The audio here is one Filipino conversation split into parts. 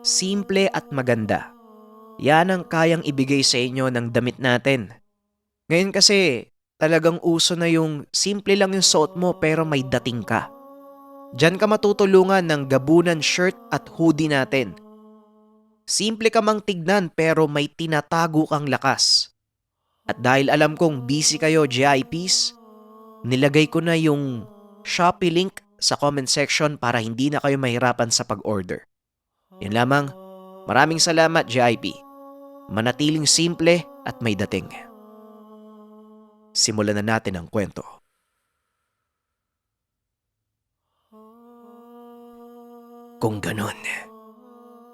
simple at maganda. Yan ang kayang ibigay sa inyo ng damit natin. Ngayon kasi, talagang uso na yung simple lang yung suot mo pero may dating ka. Diyan ka matutulungan ng gabunan shirt at hoodie natin. Simple ka mang tignan pero may tinatago kang lakas. At dahil alam kong busy kayo GIPs, nilagay ko na yung Shopee link sa comment section para hindi na kayo mahirapan sa pag-order. Yan lamang, maraming salamat GIP. Manatiling simple at may dating. Simulan na natin ang kwento. Kung ganon,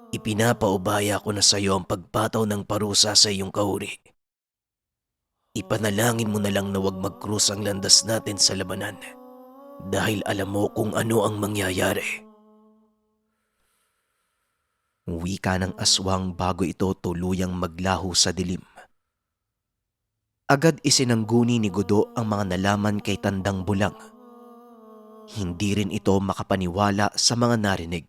ipinapaubaya ko na sa iyo ang pagpataw ng parusa sa iyong kahuri. Ipanalangin mo na lang na huwag mag-cross ang landas natin sa labanan dahil alam mo kung ano ang mangyayari. Wika ng aswang bago ito tuluyang maglaho sa dilim. Agad isinangguni ni Gudo ang mga nalaman kay Tandang Bulang. Hindi rin ito makapaniwala sa mga narinig.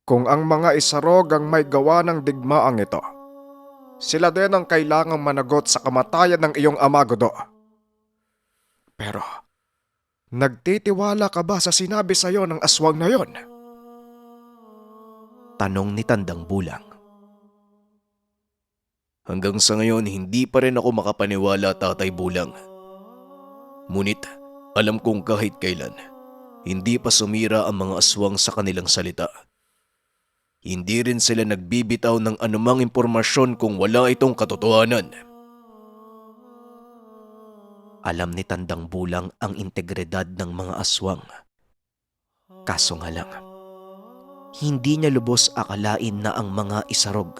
Kung ang mga isarog ang may gawa ng digmaang ito, sila din ang kailangang managot sa kamatayan ng iyong ama, Gudo. Pero, nagtitiwala ka ba sa sinabi sa iyo ng aswang na yon? Tanong ni Tandang Bulang. Hanggang sa ngayon hindi pa rin ako makapaniwala, Tatay Bulang. Ngunit alam kong kahit kailan, hindi pa sumira ang mga aswang sa kanilang salita. Hindi rin sila nagbibitaw ng anumang impormasyon kung wala itong katotohanan. Alam ni Tandang Bulang ang integridad ng mga aswang. Kaso nga lang, hindi niya lubos akalain na ang mga isarog,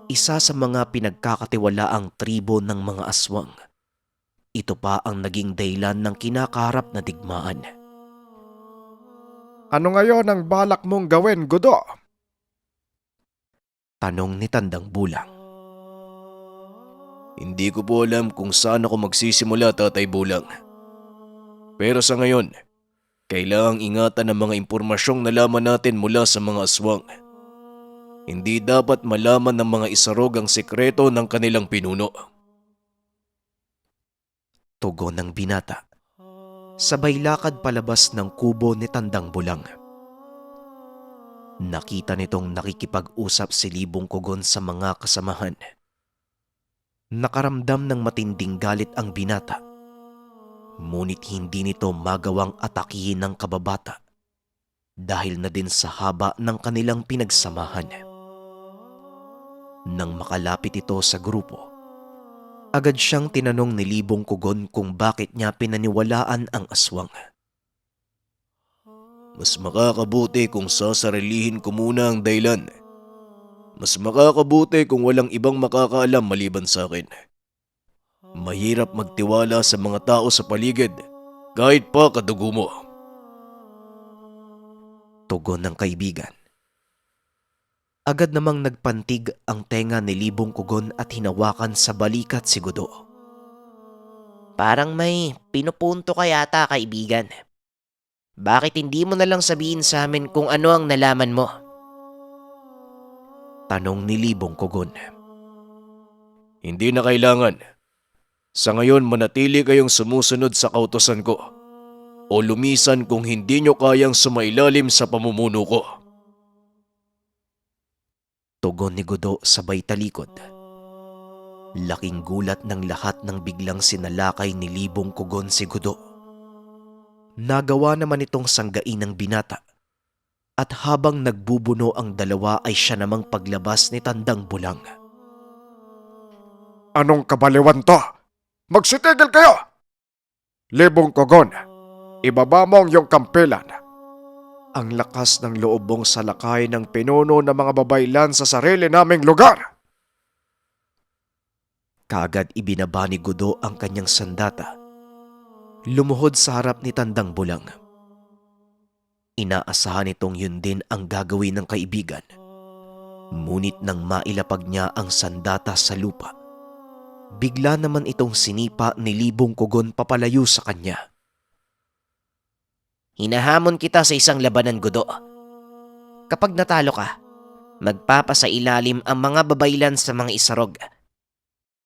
isa sa mga pinagkakatiwalaang tribo ng mga aswang, ito pa ang naging dahilan ng kinakaharap na digmaan. Ano ngayon ang balak mong gawin, Gudo? Tanong ni Tandang Bulang. Hindi ko po alam kung saan ako magsisimula, Tatay Bulang. Pero sa ngayon, kailangang ingatan ang mga impormasyong nalaman natin mula sa mga aswang. Hindi dapat malaman ng mga isarog ang sekreto ng kanilang pinuno. Tugon ng binata. Sabay lakad palabas ng kubo ni Tandang Bulang. Nakita nitong nakikipag-usap si Libong Kugon sa mga kasamahan. Nakaramdam ng matinding galit ang binata. Ngunit hindi nito magawang atakihin ng kababata dahil na din sa haba ng kanilang pinagsamahan. Nang makalapit ito sa grupo, agad siyang tinanong ni Libong Kugon kung bakit niya pinaniwalaan ang aswang. Mas makakabuti kung sasarilihin ko muna ang dahilan. Mas makakabuti kung walang ibang makakaalam maliban sa akin. Mahirap magtiwala sa mga tao sa paligid, kahit pa kadugo mo. Tugon ng kaibigan. Agad namang nagpantig ang tenga ni Libong Kugon at hinawakan sa balikat si Gudo. Parang may pinupunto ka yata, kaibigan. Bakit hindi mo na lang sabihin sa amin kung ano ang nalaman mo? Tanong ni Libong Kugon. Hindi na kailangan. Sa ngayon manatili kayong sumusunod sa kautusan ko o lumisan kung hindi nyo kayang sumailalim sa pamumuno ko. Tugon ni Gudo sabay talikod. Laking gulat ng lahat nang biglang sinalakay ni Libong Kugon si Gudo. Nagawa naman itong sanggain ng binata. At habang nagbubuno ang dalawa ay siya namang paglabas ni Tandang Bulang. Anong kabaliwan to? Magsitigil kayo! Libong Kugon, ibaba mo ang iyong kampilan. Ang lakas ng loob mong salakay ng pinuno ng mga babaylan sa sarili naming lugar. Kaagad ibinaba ni Gudo ang kanyang sandata. Lumuhod sa harap ni Tandang Bulang. Inaasahan itong yun din ang gagawin ng kaibigan. Ngunit nang mailapag niya ang sandata sa lupa, bigla naman itong sinipa ni Libong Kugon papalayo sa kanya. Hinahamon kita sa isang labanan, Gudo. Kapag natalo ka, magpapasailalim ang mga babaylan sa mga isarog.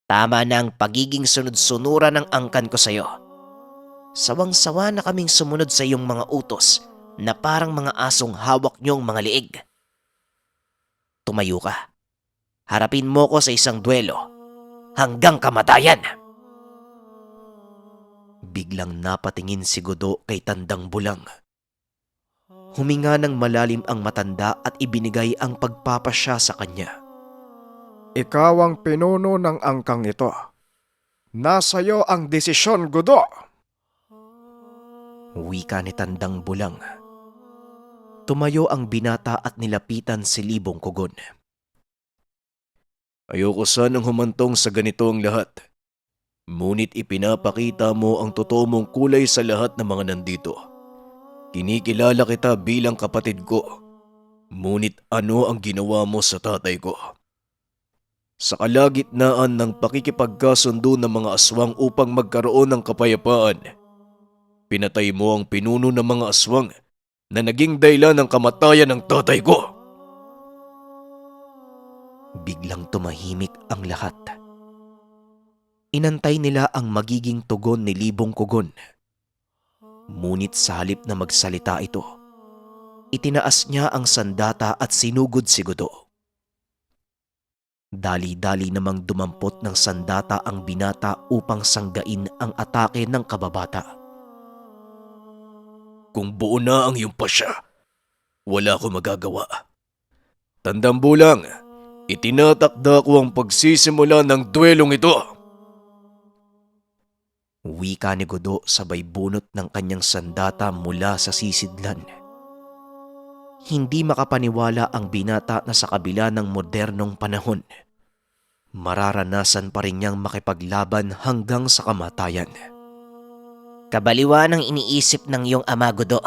Tama na ang pagiging sunod-sunura ng angkan ko sa'yo. Sawang-sawa na kaming sumunod sa iyong mga utos na parang mga asong hawak niyong mga liig. Tumayo ka. Harapin mo ko sa isang duelo hanggang kamatayan. Biglang napatingin si Godot kay Tandang Bulang. Huminga ng malalim ang matanda at ibinigay ang pagpapasya sa kanya. Ikaw ang pinuno ng angkang ito. Nasa iyo ang desisyon, Godot. Wika ni Tandang Bulang. Tumayo ang binata at nilapitan si Libong Kugon. Ayoko sanang humantong sa ganito ang lahat. Ngunit ipinapakita mo ang totoo mong kulay sa lahat ng mga nandito. Kinikilala kita bilang kapatid ko. Ngunit ano ang ginawa mo sa tatay ko? Sa kalagitnaan ng pakikipagkasundo ng mga aswang upang magkaroon ng kapayapaan, pinatay mo ang pinuno ng mga aswang na naging dahilan ng kamatayan ng tatay ko. Biglang tumahimik ang lahat. Inantay nila ang magiging tugon ni Libong Kugon. Ngunit sa halip na magsalita ito, itinaas niya ang sandata at sinugod si Godot. Dali-dali namang dumampot ng sandata ang binata upang sanggain ang atake ng kababata. Kung buo na ang iyong pasya, wala ko magagawa. Tandang Bulang, itinatakda ko ang pagsisimula ng duelong ito. Wika ni Godot sabay bunot ng kanyang sandata mula sa sisidlan. Hindi makapaniwala ang binata na sa kabila ng modernong panahon, mararanasan pa rin niyang makipaglaban hanggang sa kamatayan. Kabaliwan ang iniisip ng iyong ama, Godot.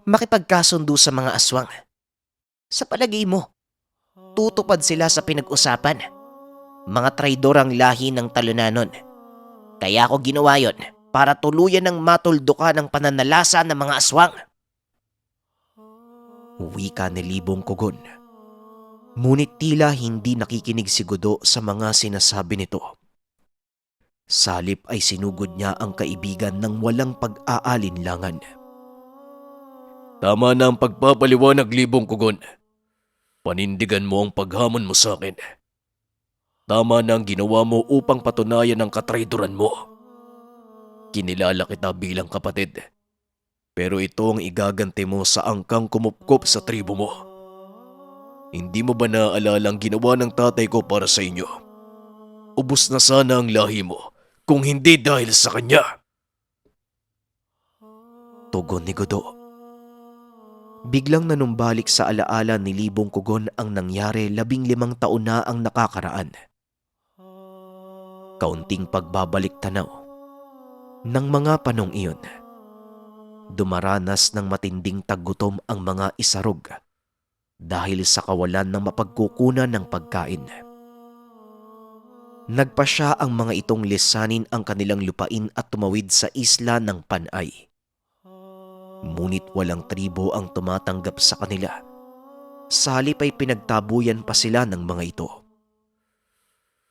Makipagkasundo sa mga aswang. Sa palagay mo, tutupad sila sa pinag-usapan. Mga traidor ang lahi ng talunanon. Kaya ako ginawa yon para tuluyan ng matuldukan ng pananalasa ng mga aswang. Wika ni Libong Kugon. Ngunit tila hindi nakikinig si Godot sa mga sinasabi nito. Salip ay sinugod niya ang kaibigan ng walang pag-aalinlangan. Tama na ang pagpapaliwanag, Libong Kugon. Panindigan mo ang paghamon mo sa akin. Tama na ang ginawa mo upang patunayan ang katraidoran mo. Kinilala kita bilang kapatid. Pero ito ang igaganti mo sa angkang kumupkop sa tribo mo. Hindi mo ba naaalala ang ginawa ng tatay ko para sa inyo? Ubus na sana ang lahi mo kung hindi dahil sa kanya. Tugon ni Godot. Biglang nanumbalik sa alaala ni Libong Kugon ang nangyari 15 taon na ang nakakaraan. Kaunting pagbabalik tanaw. Nang mga panong iyon, dumaranas ng matinding taggutom ang mga isarog dahil sa kawalan ng mapagkukunan ng pagkain. Nagpasya ang mga itong lisanin ang kanilang lupain at tumawid sa isla ng Panay. Ngunit walang tribo ang tumatanggap sa kanila. Sa halip ay pinagtabuyan pa sila ng mga ito.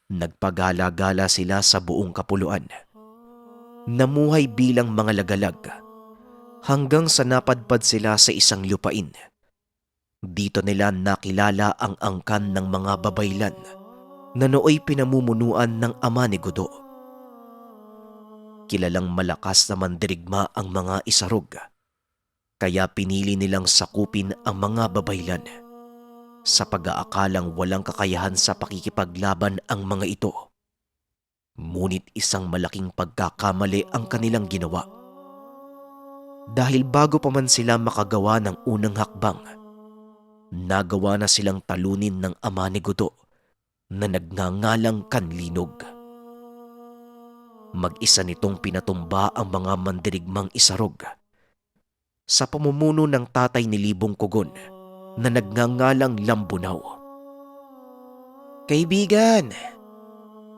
Nagpagala-gala sila sa buong kapuluan. Namuhay bilang mga lagalag hanggang sa napadpad sila sa isang lupain. Dito nila nakilala ang angkan ng mga babaylan na nooy pinamumunuan ng ama ni Godot. Kilalang malakas na mandirigma ang mga isarog, kaya pinili nilang sakupin ang mga babaylan sa pag-aakalang walang kakayahan sa pakikipaglaban ang mga ito. Ngunit isang malaking pagkakamali ang kanilang ginawa. Dahil bago pa man sila makagawa ng unang hakbang, nagawa na silang talunin ng ama ni Godot na nagngangalang Kanlinog. Mag-isa nitong pinatumba ang mga mandirigmang isarog sa pamumuno ng tatay ni Libong Kugon na nagngangalang Lambunaw. Kaibigan,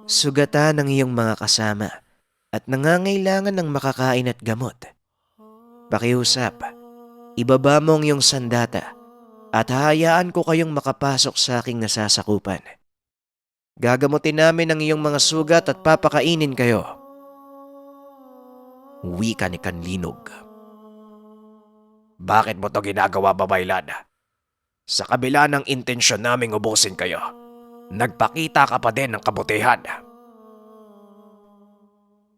sugatan ang iyong mga kasama at nangangailangan ng makakain at gamot. Pakiusap, ibaba mo ang iyong sandata at hahayaan ko kayong makapasok sa aking nasasakupan. Gagamutin namin ang iyong mga sugat at papakainin kayo. Wika ni Kanlinog. Bakit mo to ginagawa, Babaylan? Sa kabila ng intensyon naming ubusin kayo, nagpakita ka pa din ng kabutihan.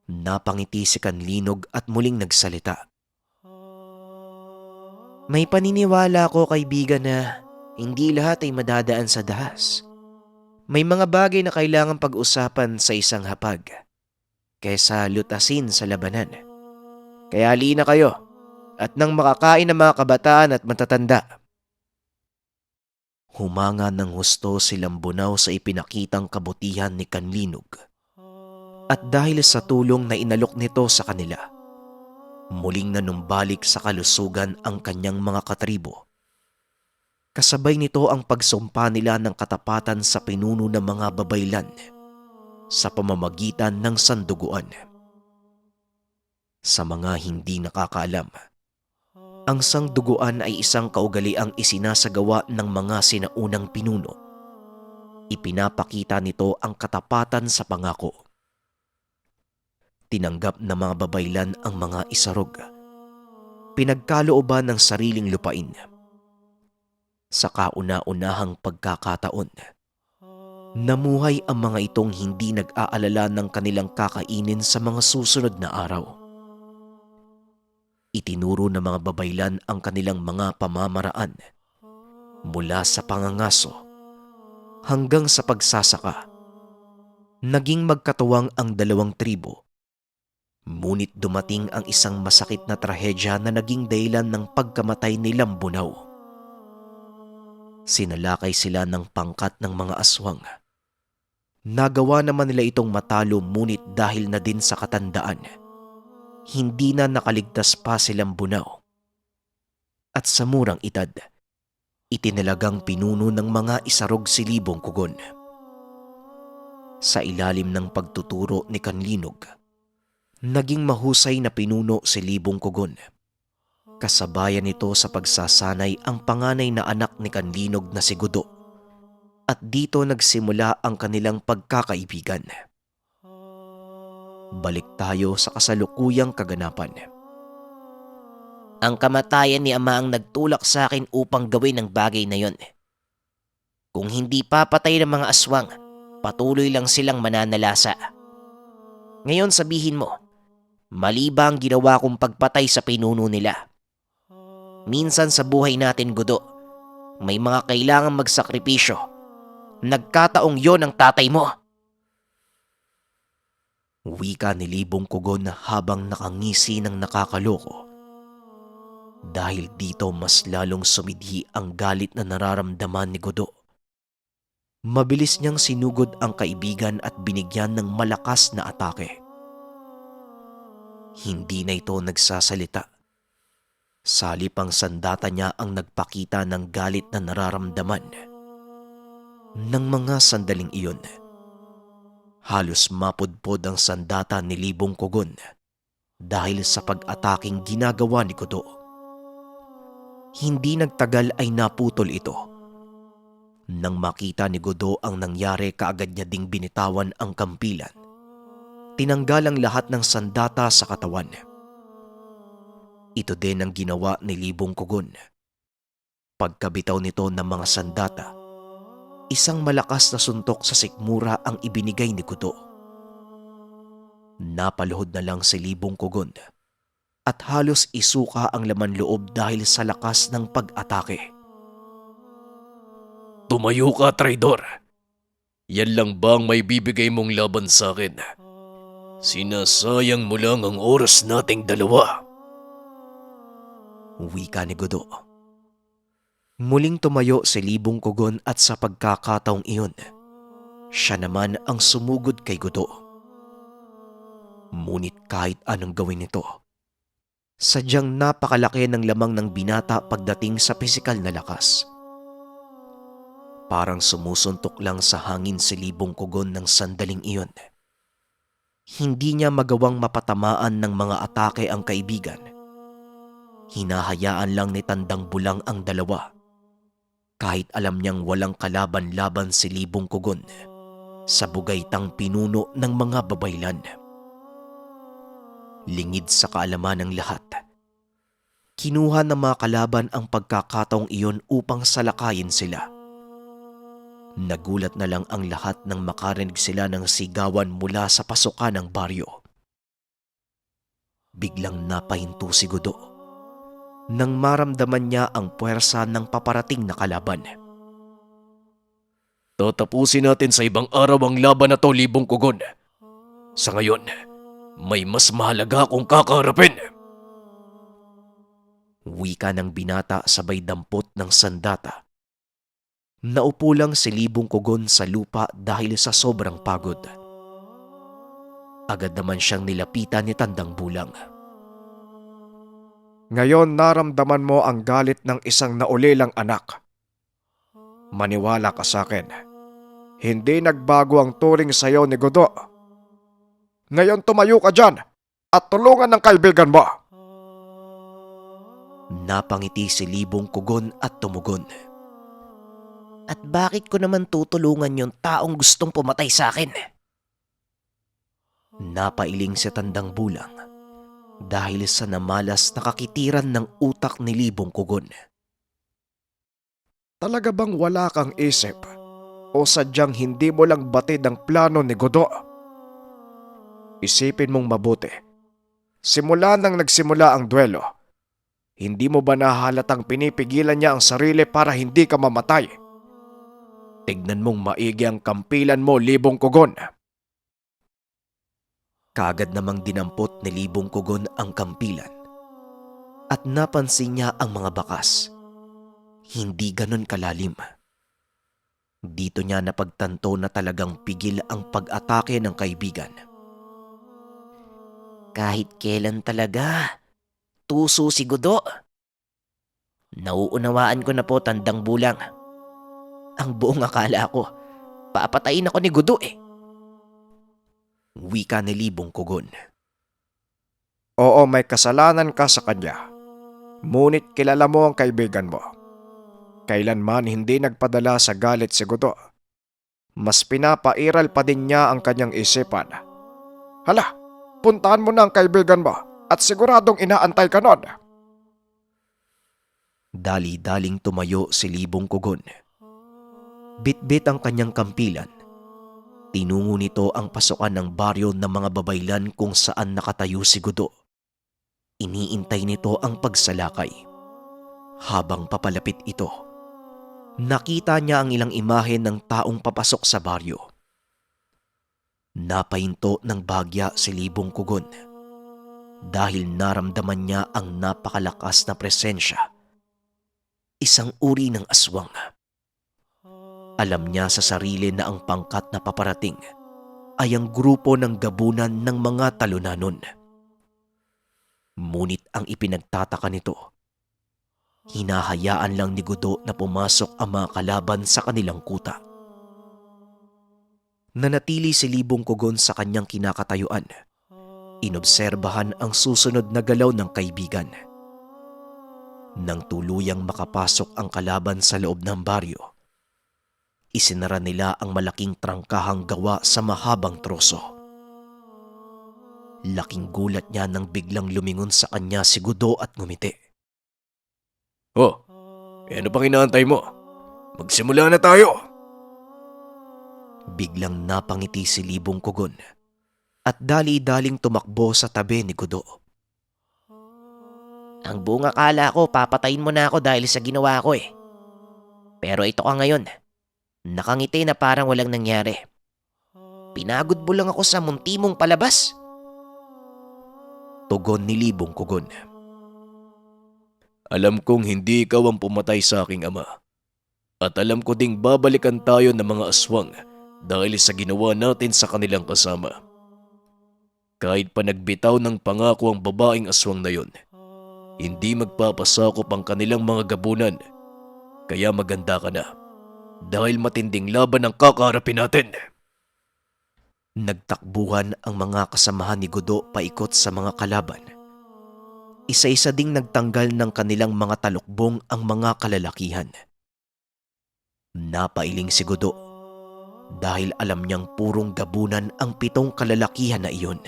Napangiti si Kanlinog at muling nagsalita. May paniniwala ko, kaibigan, na hindi lahat ay madadaan sa dahas. May mga bagay na kailangang pag-usapan sa isang hapag kaysa lutasin sa labanan. Kaya halina kayo at nang makakain ng mga kabataan at matatanda. Humanga ng husto si Lambunaw sa ipinakitang kabutihan ni Kanlinog. At dahil sa tulong na inalok nito sa kanila, muling nanumbalik sa kalusugan ang kanyang mga katribo. Kasabay nito ang pagsumpa nila ng katapatan sa pinuno ng mga Babaylan sa pamamagitan ng sanduguan. Sa mga hindi nakakaalam, ang sanduguan ay isang kaugaliang isinasagawa ng mga sinaunang pinuno. Ipinapakita nito ang katapatan sa pangako. Tinanggap ng mga Babaylan ang mga isarog. Pinagkalooban ng sariling lupain. Sa kauna-unahang pagkakataon, namuhay ang mga itong hindi nag-aalala ng kanilang kakainin sa mga susunod na araw. Itinuro ng mga Babaylan ang kanilang mga pamamaraan mula sa pangangaso hanggang sa pagsasaka. Naging magkatuwang ang dalawang tribo. Ngunit dumating ang isang masakit na trahedya na naging dahilan ng pagkamatay ni Lambunaw. Sinalakay sila ng pangkat ng mga aswang. Nagawa naman nila itong matalo, ngunit dahil na din sa katandaan, hindi na nakaligtas pa si Lambunaw. At sa murang edad, itinalagang pinuno ng mga isarog si Libong Kugon. Sa ilalim ng pagtuturo ni Kanlinog, naging mahusay na pinuno si Libong Kugon. Kasabayan nito sa pagsasanay ang panganay na anak ni Kanlinog na si Gudo. At dito nagsimula ang kanilang pagkakaibigan. Balik tayo sa kasalukuyang kaganapan. Ang kamatayan ni Ama ang nagtulak sa akin upang gawin ang bagay na yon. Kung hindi papatay ng mga aswang, patuloy lang silang mananalasa. Ngayon sabihin mo, mali ba ang ginawa kong pagpatay sa pinuno nila? Minsan sa buhay natin, Gudo, may mga kailangang magsakripisyo. Nagkataong yon ang tatay mo. Wika ni Libong Kugon habang nakangisi ng nakakaloko. Dahil dito mas lalong sumidhi ang galit na nararamdaman ni Gudo. Mabilis niyang sinugod ang kaibigan at binigyan ng malakas na atake. Hindi na ito nagsasalita. Salip ang sandata niya ang nagpakita ng galit na nararamdaman. Nang mga sandaling iyon, halos mapudpod ang sandata ni Libong Kugon dahil sa pag-ataking ginagawa ni Gudo. Hindi nagtagal ay naputol ito. Nang makita ni Gudo ang nangyari, kaagad niya ding binitawan ang kampilan. Tinanggal ang lahat ng sandata sa katawan. Ito din ang ginawa ni Libong Kugon. Pagkabitaw nito ng mga sandata, isang malakas na suntok sa sikmura ang ibinigay ni Gudo. Napaluhod na lang si Libong Kugon at halos isuka ang laman loob dahil sa lakas ng pag-atake. Tumayo ka, traidor. Yan lang ba ang may bibigay mong laban sa akin? Sinasayang mo lang ang oras nating dalawa. Wika ni Gudo. Muling tumayo si Libong Kugon at sa pagkakataong iyon, siya naman ang sumugod kay Gudo. Ngunit kahit anong gawin nito, sadyang napakalaki ng lamang ng binata pagdating sa pisikal na lakas. Parang sumusuntok lang sa hangin si Libong Kugon ng sandaling iyon. Hindi niya magawang mapatamaan ng mga atake ang kaibigan. Hinahayaan lang ni Tandang Bulang ang dalawa. Kahit alam niyang walang kalaban-laban si Libong Kugon sa bugaytang pinuno ng mga babaylan. Lingid sa kaalaman ng lahat, kinuha ng mga kalaban ang pagkakataong iyon upang salakayin sila. Nagulat na lang ang lahat nang makarinig sila ng sigawan mula sa pasukan ng baryo. Biglang napahinto si Gudo nang maramdaman niya ang puwersa ng paparating na kalaban. Tatapusin natin sa ibang araw ang laban na to, Libong Kugon. Sa ngayon, may mas mahalaga akong kakaharapin. Wika ng binata sabay dampot ng sandata. Naupo lang si Libong Kugon sa lupa dahil sa sobrang pagod. Agad naman siyang nilapitan ni Tandang Bulang. Ngayon naramdaman mo ang galit ng isang naulilang anak. Maniwala ka sa akin. Hindi nagbago ang turing sa'yo ni Gudo. Ngayon tumayo ka dyan at tulungan ng kaibigan mo. Napangiti si Libong Kugon at tumugon. At bakit ko naman tutulungan yung taong gustong pumatay sa akin? Napailing si Tandang Bulang dahil sa namalas na kakitiran ng utak ni Libong Kugon. Talaga bang wala kang isip o sadyang hindi mo lang batid ang plano ni Gudo? Isipin mong mabuti. Simula nang nagsimula ang duelo, hindi mo ba nahalatang pinipigilan niya ang sarili para hindi ka mamatay? Tignan mong maigi ang kampilan mo, Libong Kugon. Kaagad namang dinampot ni Libong Kugon ang kampilan at napansin niya ang mga bakas. Hindi ganon kalalim. Dito niya napagtanto na talagang pigil ang pag-atake ng kaibigan. Kahit kailan talaga, tuso si Gudo. Nauunawaan ko na po, Tandang Bulang. Ang buong akala ko, papatayin ako ni Gudo eh. Wika ni Libong Kugon. Oo, may kasalanan ka sa kanya. Ngunit kilala mo ang kaibigan mo. Kailanman hindi nagpadala sa galit si Gudo. Mas pinapairal pa din niya ang kanyang isipan. Hala, puntahan mo na ang kaibigan mo at siguradong inaantay ka nun. Dali-daling tumayo si Libong Kugon. Bit-bit ang kanyang kampilan. Tinungo nito ang pasukan ng baryo ng mga babaylan kung saan nakatayo si Gudo. Iniintay nito ang pagsalakay. Habang papalapit ito, nakita niya ang ilang imahe ng taong papasok sa baryo. Napahinto ng bahagya si Libong Kugon dahil naramdaman niya ang napakalakas na presensya. Isang uri ng aswang. Alam niya sa sarili na ang pangkat na paparating ay ang grupo ng gabunan ng mga talunanon. Ngunit ang ipinagtataka nito, hinahayaan lang ni Gudo na pumasok ang mga kalaban sa kanilang kuta. Nanatili si Libong Kugon sa kanyang kinakatayuan. Inobserbahan ang susunod na galaw ng kaibigan. Nang tuluyang makapasok ang kalaban sa loob ng baryo, isinara nila ang malaking trangkahang gawa sa mahabang troso. Laking gulat niya nang biglang lumingon sa kanya si Gudo at ngumiti. Oh, ano pang inaantay mo? Magsimula na tayo! Biglang napangiti si Libong Kugon at dali-daling tumakbo sa tabi ni Gudo. Ang buong akala ko papatayin mo na ako dahil sa ginawa ko eh. Pero ito ka ngayon. Nakangiti na parang walang nangyari. Pinagod mo lang ako sa munti mong palabas. Tugon ni Libong Kugon. Alam kong hindi ikaw ang pumatay sa aking ama. At alam ko ding babalikan tayo ng mga aswang dahil sa ginawa natin sa kanilang kasama. Kahit pa nagbitaw ng pangako ang babaeng aswang na yon, hindi magpapasakop ang kanilang mga gabunan. Kaya maganda ka na. Dahil matinding laban ang kakaharapin natin. Nagtakbuhan ang mga kasamahan ni Gudo paikot sa mga kalaban. Isa-isa ding nagtanggal ng kanilang mga talukbong ang mga kalalakihan. Napailing si Gudo dahil alam niyang purong gabunan ang 7 kalalakihan na iyon.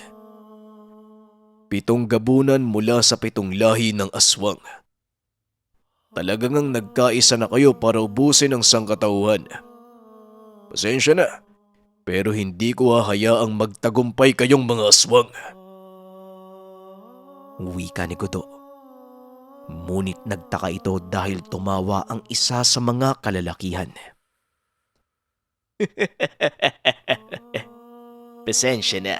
7 gabunan mula sa 7 lahi ng aswang. Talagang ang nagkaisa na kayo para ubusin ang sangkatauhan. Pasensya na, pero hindi ko hahayaang magtagumpay kayong mga aswang. Wika ni Gudo. Ngunit nagtaka ito dahil tumawa ang isa sa mga kalalakihan. Pasensya na,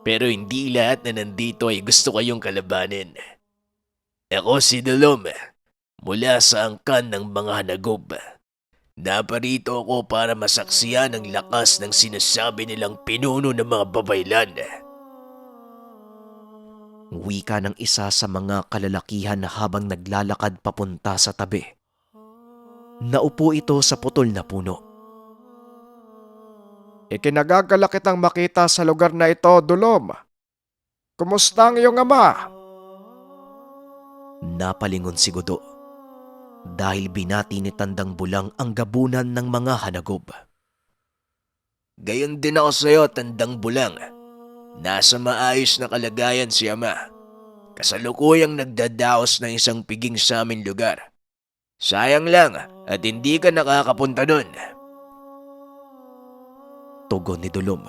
pero hindi lahat na nandito ay gusto kayong kalabanin. Ako si Dolom, mula sa angkan ng mga hanagob. Naparito ako para masaksiyan ang lakas ng sinasabi nilang pinuno ng mga babaylan. Wika ng isa sa mga kalalakihan habang naglalakad papunta sa tabi. Naupo ito sa putol na puno. Ikinagagala kitang makita sa lugar na ito, Dulom. Kumusta ang iyong ama? Napalingon si Gudo dahil binati ni Tandang Bulang ang gabunan ng mga hanagob. Gayon din ako sa iyo, Tandang Bulang. Nasa maayos na kalagayan si ama. Kasalukuyang nagdadaos ng isang piging sa aming lugar. Sayang lang at hindi ka nakakapunta doon. Tugon ni Dulom.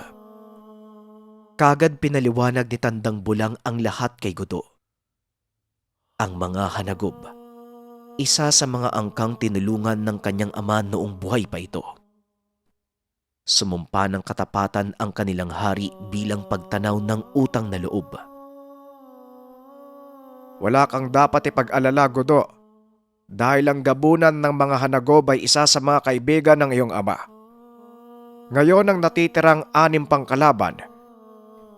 Kagad pinaliwanag ni Tandang Bulang ang lahat kay Gudo. Ang mga hanagob, isa sa mga angkang tinulungan ng kanyang ama noong buhay pa ito. Sumumpa ng katapatan ang kanilang hari bilang pagtanaw ng utang na loob. Wala kang dapat ipag-alala, Gudo. Dahil ang gabunan ng mga hanagob ay isa sa mga kaibigan ng iyong ama. Ngayon ang natitirang 6 pang kalaban.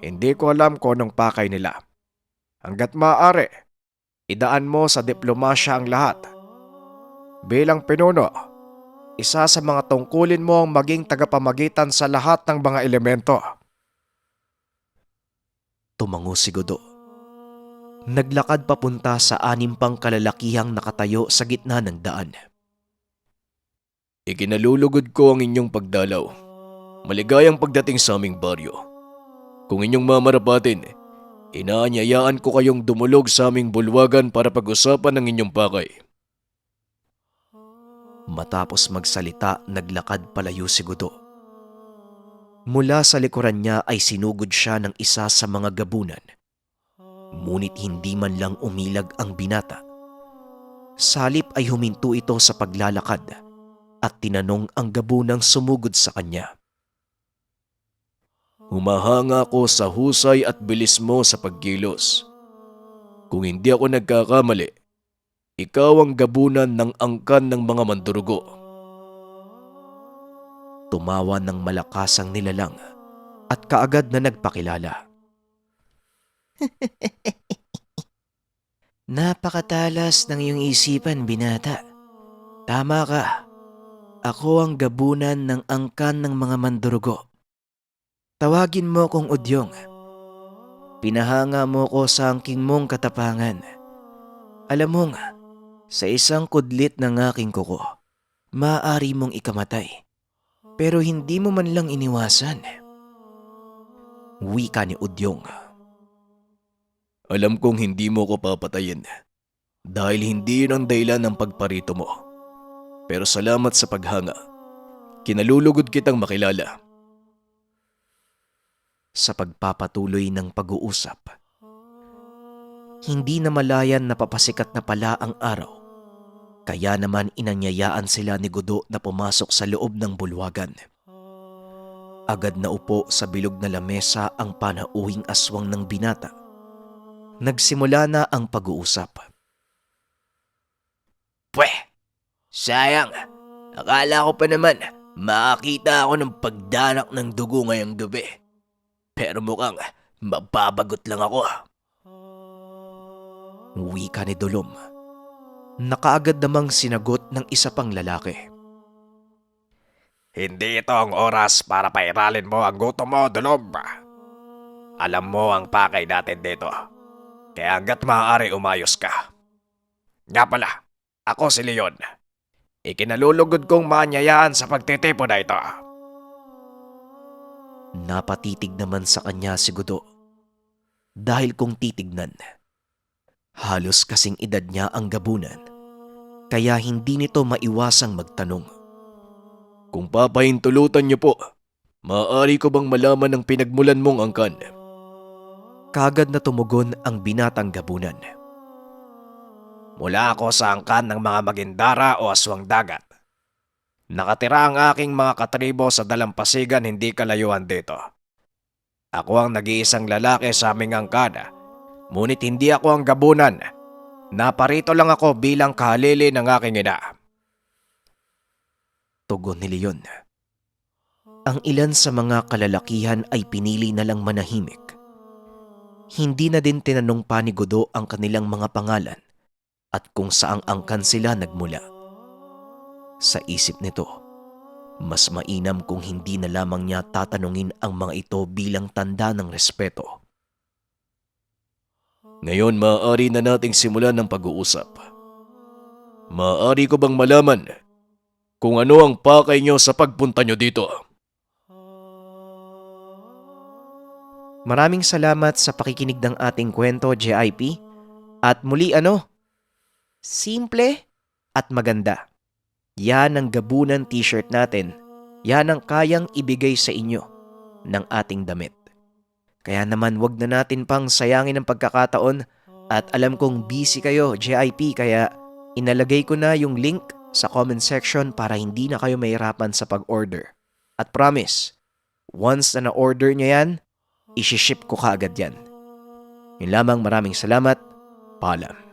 Hindi ko alam kung anong pakay nila. Hanggat maaari, idaan mo sa diplomasya ang lahat. Bilang pinuno, isa sa mga tungkulin mo ang maging tagapamagitan sa lahat ng mga elemento. Tumango si Gudo. Naglakad papunta sa 6 pang kalalakihang nakatayo sa gitna ng daan. Ikinalulugod ko ang inyong pagdalaw. Maligayang pagdating sa aming baryo. Kung inyong mamarapatin, inaanyayaan ko kayong dumulog sa aming bulwagan para pag-usapan ang inyong pakay. Matapos magsalita, naglakad palayo si Gudo. Mula sa likuran niya ay sinugod siya ng isa sa mga gabunan. Ngunit hindi man lang umilag ang binata. Salip ay huminto ito sa paglalakad at tinanong ang gabunang sumugod sa kanya. Humahanga ako sa husay at bilis mo sa pagkilos. Kung hindi ako nagkakamali, ikaw ang gabunan ng angkan ng mga mandurugo. Tumawa ng malakas ang nilalang at kaagad na nagpakilala. Napakatalas ng iyong isipan, binata. Tama ka. Ako ang gabunan ng angkan ng mga mandurugo. Tawagin mo kong Udyong. Pinahanga mo ko sa angking mong katapangan. Alam mong, sa isang kudlit ng aking kuko, maaari mong ikamatay. Pero hindi mo man lang iniwasan. Wika ni Udyong. Alam kong hindi mo ko papatayin dahil hindi yun ang dahilan ng pagparito mo. Pero salamat sa paghanga. Kinalulugod kitang makilala. Sa pagpapatuloy ng pag-uusap, hindi na malayan na papasikat na pala ang araw. Kaya naman inanyayaan sila ni Gudo na pumasok sa loob ng bulwagan. Agad na upo sa bilog na lamesa ang panauhing aswang ng binata. Nagsimula na ang pag-uusap. Pweh! Sayang! Akala ko pa naman makakita ako ng pagdanak ng dugo ngayong gabi. Pero mukhang mababagot lang ako. Wika ni Dolom. Nakaagad namang sinagot ng isa pang lalaki. Hindi ito ang oras para pairalin mo ang gutom mo, Dolom. Alam mo ang pakay natin dito. Kaya hanggat maaari umayos ka. Nga pala, ako si Leon. Ikinalulugod kong maanyayaan sa pagtitipo na ito. Napatitig naman sa kanya si Gudo. Dahil kung titignan, halos kasing edad niya ang gabunan, kaya hindi nito maiwasang magtanong. Kung papahintulutan niyo po, maaari ko bang malaman ang pinagmulan mong angkan? Kagad na tumugon ang binatang gabunan. Mula ako sa angkan ng mga Magindara o aswang dagat. Nakatira ang aking mga katribo sa dalampasigan hindi kalayuan dito. Ako ang nag-iisang lalaki sa aming angkan, ngunit hindi ako ang gabunan. Naparito lang ako bilang kahalili ng aking ina. Tugon ni Leon. Ang ilan sa mga kalalakihan ay pinili na lang manahimik. Hindi na din tinanong pa ni Gudo ang kanilang mga pangalan at kung saang angkan sila nagmula. Sa isip nito, mas mainam kung hindi na lamang niya tatanungin ang mga ito bilang tanda ng respeto. Ngayon maaari na nating simulan ng pag-uusap. Maaari ko bang malaman kung ano ang pakay niyo sa pagpunta niyo dito? Maraming salamat sa pakikinig ng ating kwento, JIP. At muli simple at maganda. Yan ang gabunan t-shirt natin. Yan ang kayang ibigay sa inyo ng ating damit. Kaya naman wag na natin pang sayangin ang pagkakataon at alam kong busy kayo, JIP, kaya inalagay ko na yung link sa comment section para hindi na kayo mahirapan sa pag-order. At promise, once na na-order nyo yan, isi-ship ko kaagad yan. Yun lamang, maraming salamat. Paalam.